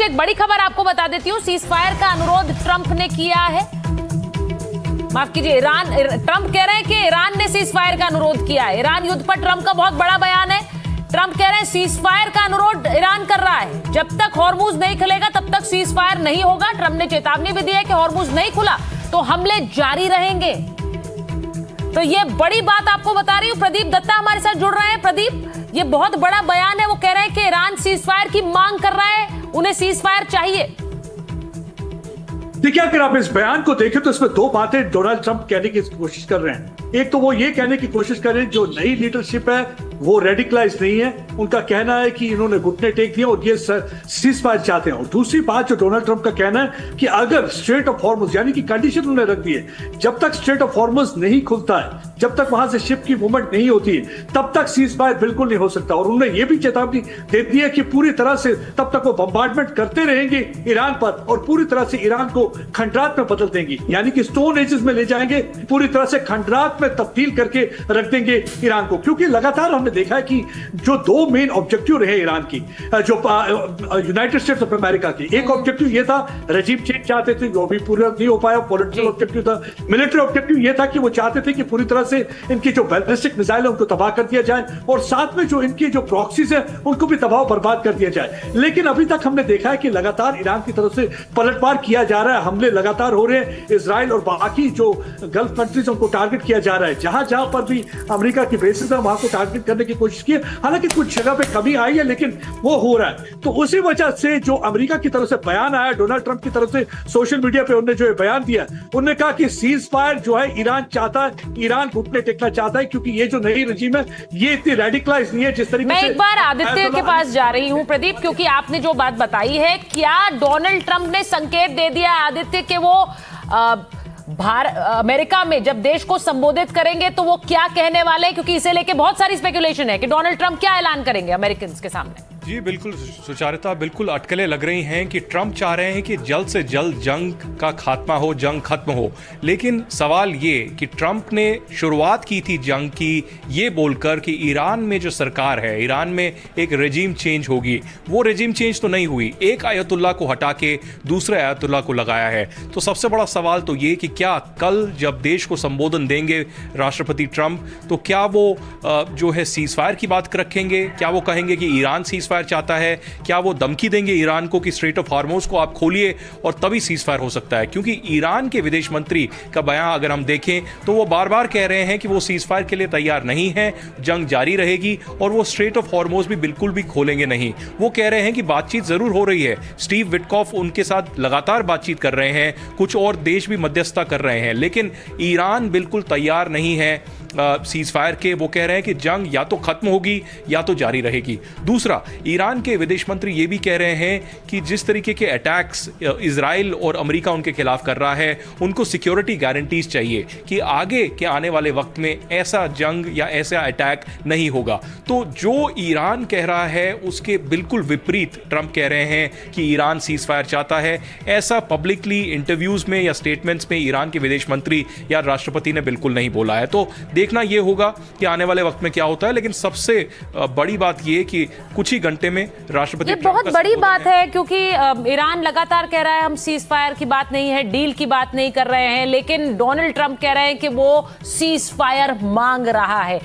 एक बड़ी खबर आपको बता देती हूँ। सीज फायर का अनुरोध ट्रंप ने किया है। माफ कीजिए, ट्रंप कह रहे हैं कि ईरान ने सीज फायर का अनुरोध किया है। ईरान युद्ध पर ट्रंप का बहुत बड़ा बयान है। ट्रंप कह रहे हैं सीज फायर का अनुरोध ईरान कर रहा है। जब तक हॉर्मुज नहीं खुलेगा तब तक सीज फायर नहीं होगा। ट्रंप ने चेतावनी भी दी है कि हॉर्मुज नहीं खुला तो हमले जारी रहेंगे। तो ये बड़ी बात आपको बता रही हूँ। प्रदीप दत्ता हमारे साथ जुड़ रहे हैं। प्रदीप, ये बहुत बड़ा बयान है। वो कह रहे हैं कि ईरान सीज फायर की मांग कर रहा है, उन्हें सीज फायर चाहिए। देखिए, अगर आप इस बयान को देखें तो इसमें दो बातें डोनाल्ड ट्रंप कहने की कोशिश कर रहे हैं। एक तो वो ये कहने की कोशिश कर रहे हैं जो नई लीडरशिप है वो रेडिकलाइज नहीं है। उनका कहना है कि इन्होंने घुटने टेक दिए और ये सीज फायर चाहते हैं। और दूसरी बात जो डोनाल्ड ट्रंप का कहना है कि अगर स्ट्रेट ऑफ हॉर्मुज, यानी कि कंडीशन उन्होंने रख दी है, जब तक स्ट्रेट ऑफ हॉर्मुज नहीं खुलता है, जब तक वहां से शिप की मूवमेंट नहीं होती है, तब तक सीज फायर बिल्कुल नहीं हो सकता। और उन्होंने ये भी चेतावनी दे दी है कि पूरी तरह से तब तक वो बम्बार्डमेंट करते रहेंगे ईरान पर और पूरी तरह से ईरान को खंडरात में बदल देंगे, यानी कि स्टोन एजेस में ले जाएंगे, पूरी तरह से खंडरात में तब्दील करके रख देंगे ईरान को। क्योंकि लगातार हमने देखा है कि जो दो मेन ऑब्जेक्टिव रहे ईरान की, जो यूनाइटेड स्टेट्स ऑफ अमेरिका की, एक ऑब्जेक्टिव ये था रजीम चेंज चाहते थे, जो भी पूरा नहीं हो पाया। पॉलिटिकल ऑब्जेक्टिव था। मिलिट्री ऑब्जेक्टिव ये था कि वो चाहते थे कि पूरी तरह से इनकी जो बैलिस्टिक मिसाइल है उनको तबाह कर दिया जाए और साथ में जो इनकी जो प्रॉक्सीज है उनको भी तबाह बर्बाद कर दिया जाए। लेकिन अभी तक हमने देखा है कि लगातार ईरान की तरफ से पलटवार किया जा रहा है, हमले लगातार हो रहे हैं। इजराइल और बाकी जो गल्फ कंट्रीज उनको टारगेट किया जा रहा है। जहां जहां पर भी अमेरिका की बेसिस है वहां को टारगेट करने की कोशिश की है। हालांकि कुछ जगह पे कमी आई है लेकिन वो हो रहा है। तो उसी वजह से जो अमेरिका की तरफ से बयान आया, डोनाल्ड ट्रंप की तरफ से सोशल मीडिया पे उन्होंने जो बयान दिया, उन्होंने कहा कि सीज फायर जो है ईरान चाहता है, ईरान घुटने टेकना चाहता है, क्योंकि ये जो नई रजीम है ये इतनी रेडिकलाइज नहीं है जिस तरीके से। मैं एक बार आदित्य के पास जा रही हूं प्रदीप, क्योंकि आपने जो बात बताई है, क्या डोनाल्ड ट्रंप ने संकेत दे दिया आदित्य कि वो अमेरिका में जब देश को संबोधित करेंगे तो वो क्या कहने वाले हैं? क्योंकि इसे लेके बहुत सारी स्पेकुलेशन है कि डोनाल्ड ट्रंप क्या ऐलान करेंगे अमेरिकन के सामने। जी बिल्कुल सुचारिता, बिल्कुल अटकलें लग रही हैं कि ट्रंप चाह रहे हैं कि जल्द से जल्द जंग का खात्मा हो, जंग खत्म हो। लेकिन सवाल ये कि ट्रंप ने शुरुआत की थी जंग की ये बोलकर कि ईरान में जो सरकार है, ईरान में एक रेजिम चेंज होगी। वो रेजिम चेंज तो नहीं हुई, एक आयतुल्ला को हटा के दूसरे आयतुल्ला को लगाया है। तो सबसे बड़ा सवाल तो ये कि क्या कल जब देश को संबोधन देंगे राष्ट्रपति ट्रंप, तो क्या वो जो है सीज फायर की बात रखेंगे? क्या वो कहेंगे कि ईरान सीज चाहता है? क्या वो धमकी देंगे ईरान को कि स्ट्रेट ऑफ हॉर्मुज को आप खोलिए और तभी सीज फायर हो सकता है? क्योंकि ईरान के विदेश मंत्री का बयान अगर हम देखें तो वो बार बार कह रहे हैं कि वो सीज फायर के लिए तैयार नहीं है, जंग जारी रहेगी और वो स्ट्रेट ऑफ हॉर्मुज भी बिल्कुल भी खोलेंगे नहीं। वो कह रहे हैं कि बातचीत जरूर हो रही है, स्टीव विटकॉफ उनके साथ लगातार बातचीत कर रहे हैं, कुछ और देश भी मध्यस्थता कर रहे हैं, लेकिन ईरान बिल्कुल तैयार नहीं है सीज फायर के। वो कह रहे हैं कि जंग या तो खत्म होगी या तो जारी रहेगी। दूसरा, ईरान के विदेश मंत्री ये भी कह रहे हैं कि जिस तरीके के अटैक्स इजराइल और अमेरिका उनके खिलाफ कर रहा है, उनको सिक्योरिटी गारंटीज चाहिए कि आगे के आने वाले वक्त में ऐसा जंग या ऐसा अटैक नहीं होगा। तो जो ईरान कह रहा है उसके बिल्कुल विपरीत ट्रंप कह रहे हैं कि ईरान सीज फायर चाहता है। ऐसा पब्लिकली इंटरव्यूज में या स्टेटमेंट्स में ईरान के विदेश मंत्री या राष्ट्रपति ने बिल्कुल नहीं बोला है। तो देखना यह होगा कि आने वाले वक्त में क्या होता है। लेकिन सबसे बड़ी बात यह कि कुछ ही घंटे में राष्ट्रपति, ये बहुत बड़ी बात है क्योंकि ईरान लगातार कह रहा है हम सीज फायर की बात नहीं है, डील की बात नहीं कर रहे हैं, लेकिन डोनाल्ड ट्रंप कह रहे हैं कि वो सीज फायर मांग रहा है।